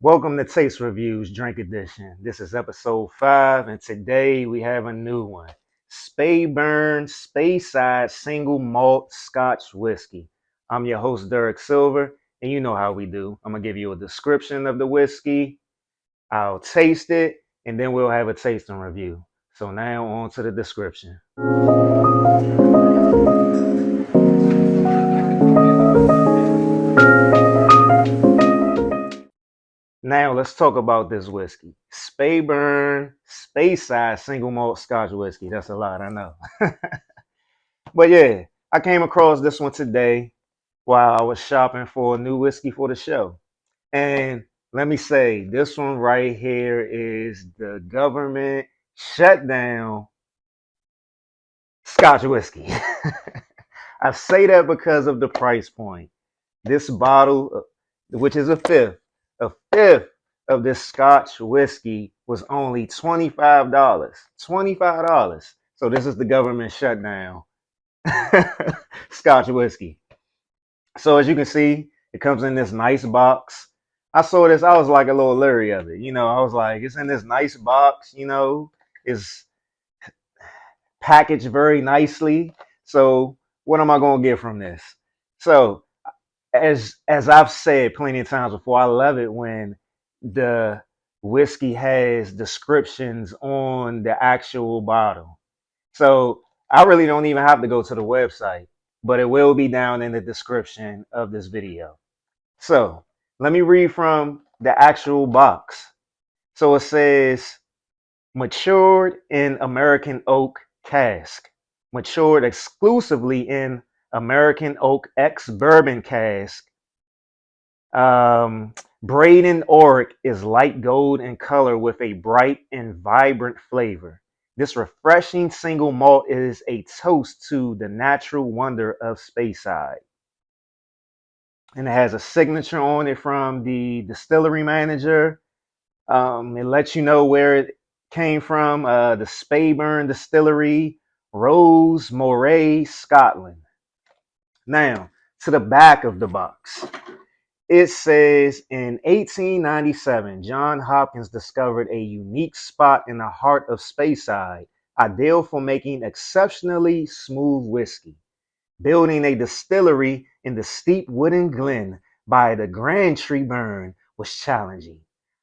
Welcome to Taste Reviews Drink Edition. This is episode 5, and today we have a new one. Speyburn Speyside Single Malt Scotch Whisky. I'm your host, Derek Silver, and you know how we do. I'm going to give you a description of the whiskey, I'll taste it, and then we'll have a tasting review. So now on to the description. Now let's talk about this whiskey. Speyburn Speyside Single Malt Scotch Whisky. That's a lot, I know. But yeah, I came across this one today while I was shopping for a new whiskey for the show. And let me say, this one right here is the government shutdown Scotch whiskey. I say that because of the price point. This bottle, which is a fifth of this Scotch whiskey was only $25. $25. So this is the government shutdown Scotch whiskey. So as you can see, it comes in this nice box. I saw this, I was like a little leery of it. I was like, it's in this nice box, it's packaged very nicely. So what am I gonna get from this? So as I've said plenty of times before, I love it when the whiskey has descriptions on the actual bottle. So I really don't even have to go to the website, but it will be down in the description of this video. So let me read from the actual box. So it says matured in American oak cask, matured exclusively in American oak ex bourbon cask. Braden Oric is light gold in color with a bright and vibrant flavor. This refreshing single malt is a toast to the natural wonder of Speyside. And it has a signature on it from the distillery manager. It lets you know where it came from, the Speyburn Distillery, Rose Moray, Scotland. Now, to the back of the box. It says in 1897, John Hopkins discovered a unique spot in the heart of Speyside, ideal for making exceptionally smooth whiskey. Building a distillery in the steep wooden glen by the Grand Tree Burn was challenging.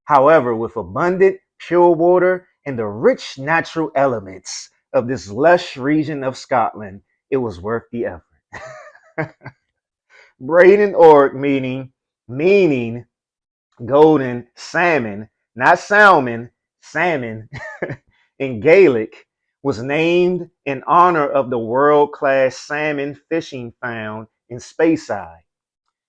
However, with abundant, pure water and the rich natural elements of this lush region of Scotland, it was worth the effort. Braden Orc meaning golden salmon, not salmon, salmon in Gaelic, was named in honor of the world-class salmon fishing found in Speyside.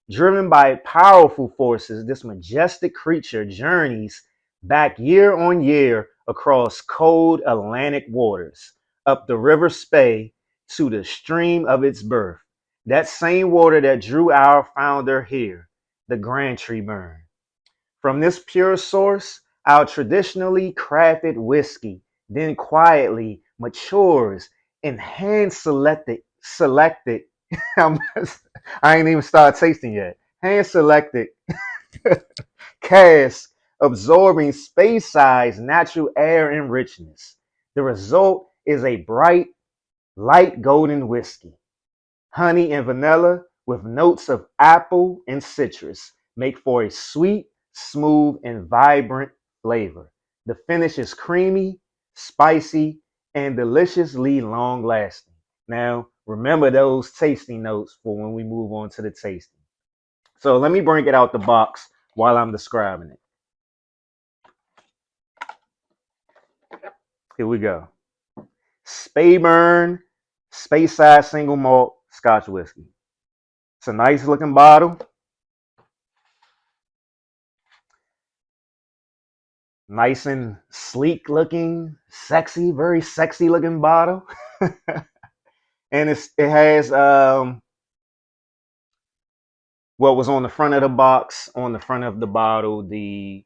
Driven by powerful forces, this majestic creature journeys back year on year across cold Atlantic waters, up the River Spey to the stream of its birth. That same water that drew our founder here, the Grand Tree Burn. From this pure source, our traditionally crafted whiskey then quietly matures in hand selected. I ain't even started tasting yet. Hand selected cask absorbing Speyside's natural air and richness. The result is a bright, light golden whiskey. Honey and vanilla with notes of apple and citrus make for a sweet, smooth, and vibrant flavor. The finish is creamy, spicy, and deliciously long lasting. Now, remember those tasting notes for when we move on to the tasting. So let me bring it out the box while I'm describing it. Here we go. Speyburn Speyside Single Malt Scotch Whiskey. It's a nice looking bottle. Nice and sleek looking, sexy, very sexy looking bottle. And it has what was on the front of the box, on the front of the bottle, the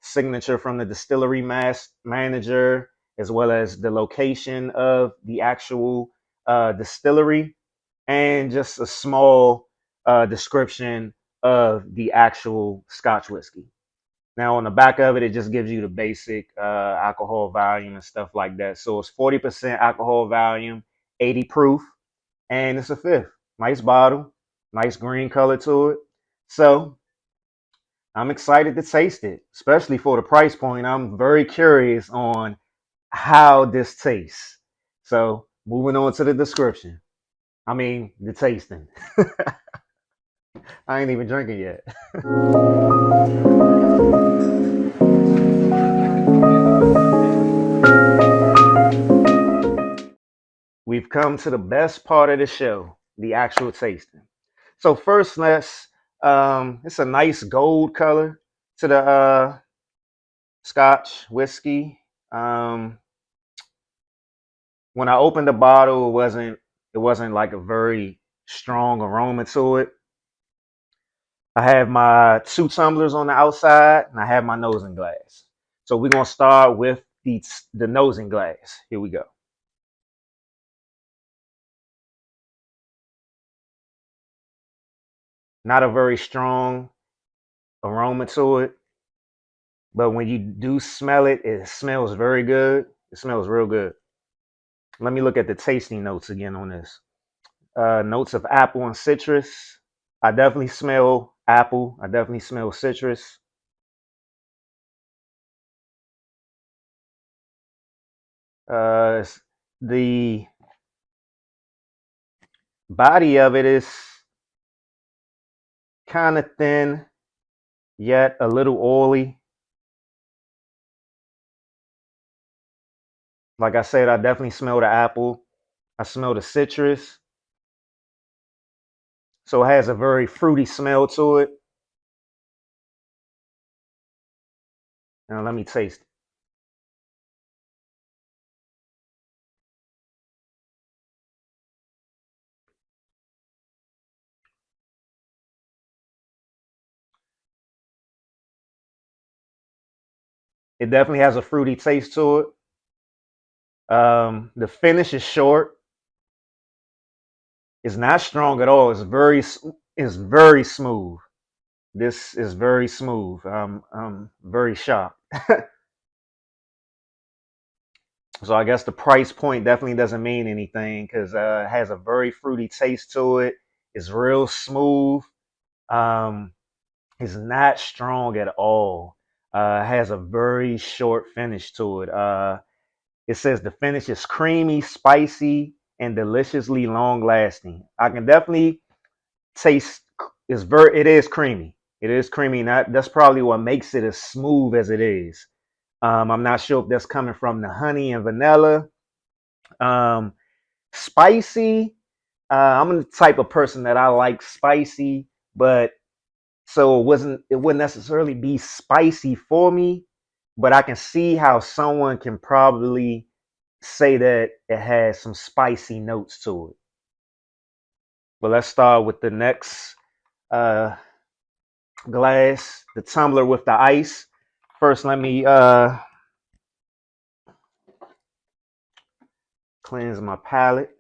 signature from the distillery manager, as well as the location of the actual distillery, and just a small description of the actual Scotch whiskey. Now on the back of it, it just gives you the basic alcohol volume and stuff like that. So it's 40% alcohol volume, 80 proof, and it's a fifth. Nice bottle, nice green color to it. So I'm excited to taste it, especially for the price point. I'm very curious on how this tastes. So moving on to the description. I mean, the tasting. I ain't even drinking yet. We've come to the best part of the show, the actual tasting. So first, it's a nice gold color to the Scotch whiskey. Um, when I opened the bottle, it wasn't like a very strong aroma to it. I have my two tumblers on the outside, and I have my nosing glass. So we're gonna start with the nosing glass. Here we go. Not a very strong aroma to it, but when you do smell it, it smells very good. It smells real good. Let me look at the tasting notes again on this. Notes of apple and citrus. I definitely smell apple. I definitely smell citrus. The body of it is kind of thin, yet a little oily. Like I said, I definitely smell the apple. I smell the citrus. So it has a very fruity smell to it. Now let me taste it. It definitely has a fruity taste to it. The finish is short. It's not strong at all. It's very smooth. This is very smooth. I'm very shocked. So I guess the price point definitely doesn't mean anything because it has a very fruity taste to it. It's real smooth. Um, it's not strong at all. It has a very short finish to it. It says the finish is creamy, spicy, and deliciously long lasting. I can definitely taste. It is creamy. It is creamy. That's probably what makes it as smooth as it is. I'm not sure if that's coming from the honey and vanilla. Um, Spicy. I'm the type of person that I like spicy, but so it wouldn't necessarily be spicy for me, but I can see how someone can probably say that it has some spicy notes to it. But let's start with the next uh, glass, the tumbler with the ice. First, let me cleanse my palate.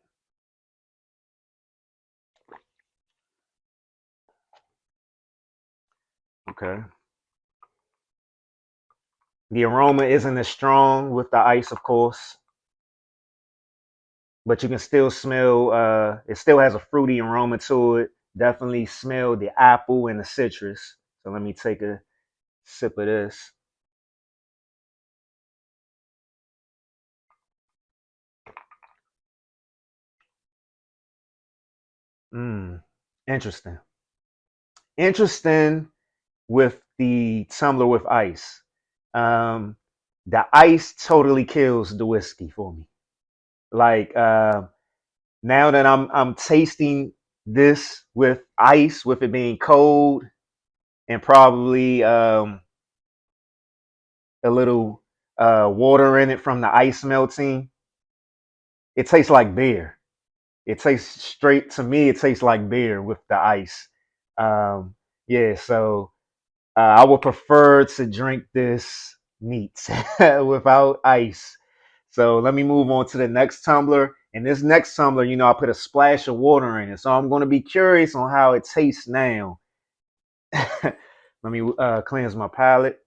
Okay. The aroma isn't as strong with the ice, of course, but you can still smell. It still has a fruity aroma to it. Definitely smell the apple and the citrus. So let me take a sip of this. Mm, interesting. Interesting with the tumbler with ice. Um, the ice totally kills the whiskey for me. Like now that I'm tasting this with ice, with it being cold and probably a little water in it from the ice melting, it tastes like beer. It tastes straight to me. It tastes like beer with the ice. Um, yeah, so I would prefer to drink this neat without ice. So let me move on to the next tumbler. And this next tumbler, I put a splash of water in it. So I'm going to be curious on how it tastes now. Let me cleanse my palate.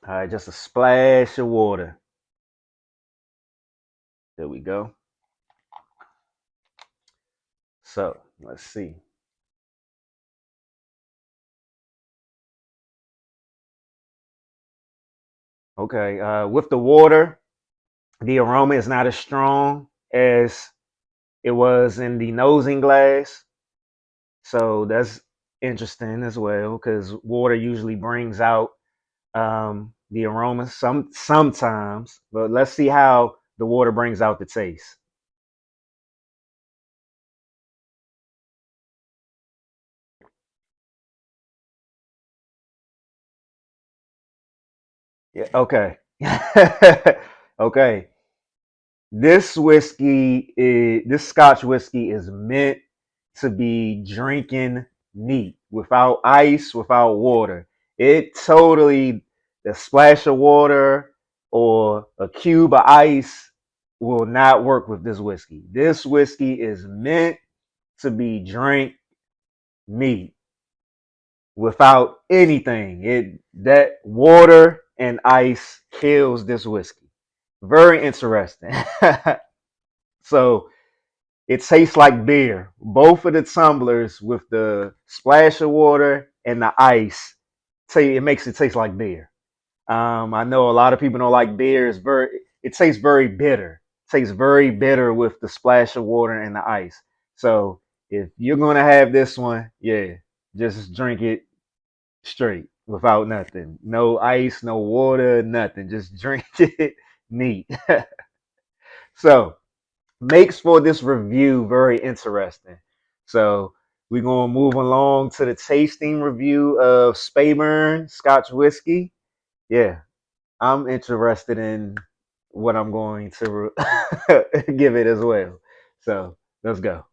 All right, just a splash of water. There we go. So let's see. Okay, with the water, the aroma is not as strong as it was in the nosing glass. So that's interesting as well because water usually brings out the aroma sometimes. But let's see how the water brings out the taste. Yeah. Okay. Okay. This Scotch whiskey is meant to be drinking neat, without ice, without water. It totally, the splash of water or a cube of ice will not work with this whiskey. This whiskey is meant to be drank neat, without anything. It that water and ice kills this whiskey. Very interesting. So it tastes like beer. Both of the tumblers with the splash of water and the ice, it makes it taste like beer. I know a lot of people don't like beer. It tastes very bitter. It tastes very bitter with the splash of water and the ice. So if you're gonna have this one, yeah, just drink it straight without nothing. No ice, no water, nothing. Just drink it neat. So makes for this review very interesting. So we're gonna move along to the tasting review of Speyburn Scotch Whisky. Yeah, I'm interested in what I'm going to give it as well. So let's go.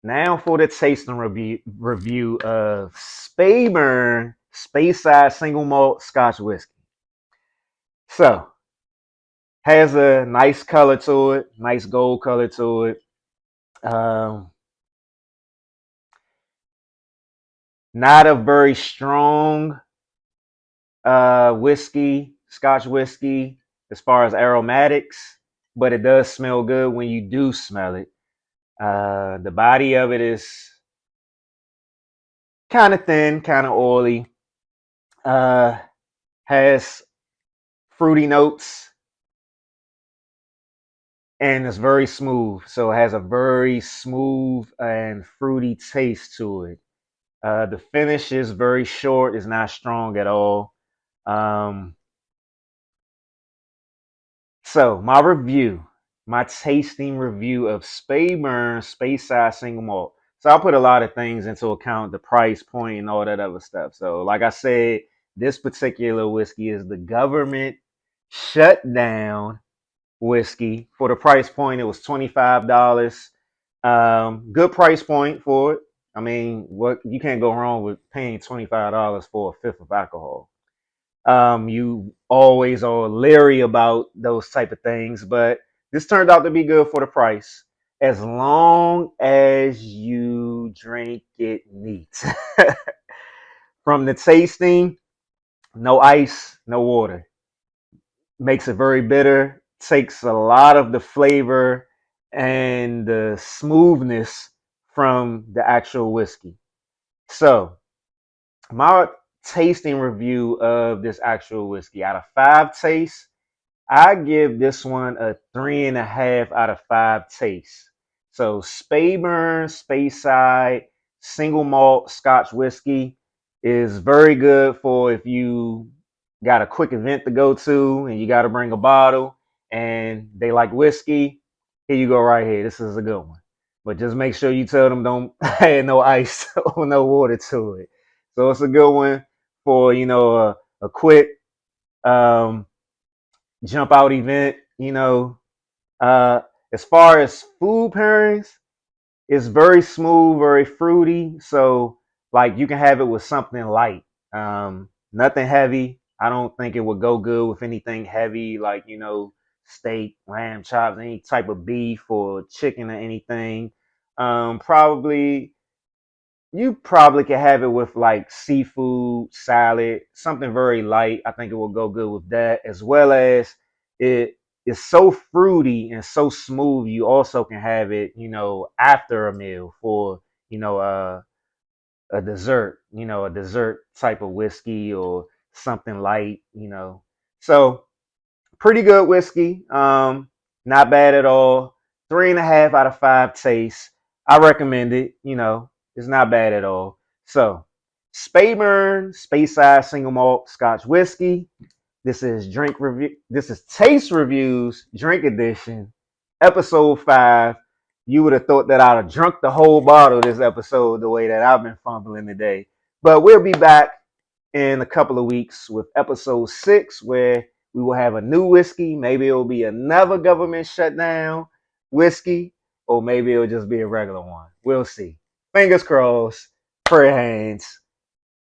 Now for the tasting review of Speyburn Speyside Single Malt Scotch Whisky. So has a nice color to it, nice gold color to it. Um, Not a very strong whiskey, Scotch whiskey, as far as aromatics, but it does smell good when you do smell it. The body of it is kind of thin, kind of oily. Uh, has fruity notes and it's very smooth. So it has a very smooth and fruity taste to it. The finish is very short, it's not strong at all. Um, So my tasting review of Speyburn Speyside Single Malt. So I'll put a lot of things into account, the price point and all that other stuff. So like I said, this particular whiskey is the government shut down whiskey. For the price point, it was $25. Good price point for it. I mean, what you can't go wrong with paying $25 for a fifth of alcohol. You always are leery about those type of things, but this turned out to be good for the price as long as you drink it neat. From the tasting, no ice, no water. Makes it very bitter, takes a lot of the flavor and the smoothness from the actual whiskey. So my tasting review of this actual whiskey, out of 5 tastes, I give this one a 3.5 out of 5 tastes. So Speyburn Speyside Single Malt Scotch Whiskey is very good for if you got a quick event to go to and you got to bring a bottle and they like whiskey. Here you go, right here. This is a good one. But just make sure you tell them don't add no ice or no water to it. So it's a good one for a quick um, jump out event. Uh, as far as food pairings, it's very smooth, very fruity. So like you can have it with something light, nothing heavy. I don't think it would go good with anything heavy like steak, lamb chops, any type of beef or chicken or anything. Probably you probably can have it with like seafood, salad, something very light. I think it will go good with that, as well as it is so fruity and so smooth. You also can have it, after a meal for, you know, uh, a dessert, a dessert type of whiskey or something light. So pretty good whiskey. Not bad at all. 3.5 out of 5 tastes. I recommend it. It's not bad at all. So, Speyburn Speyside Single Malt Scotch Whiskey. This is drink review. This is Taste Reviews Drink Edition, episode 5. You would have thought that I'd have drunk the whole bottle this episode the way that I've been fumbling today. But we'll be back in a couple of weeks with episode 6, where we will have a new whiskey. Maybe it'll be another government shutdown whiskey, or maybe it'll just be a regular one. We'll see. Fingers crossed. Prayer hands.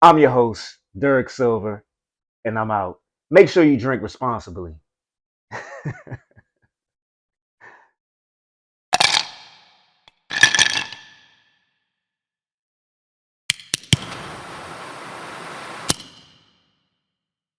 I'm your host, Derek Silver, and I'm out. Make sure you drink responsibly.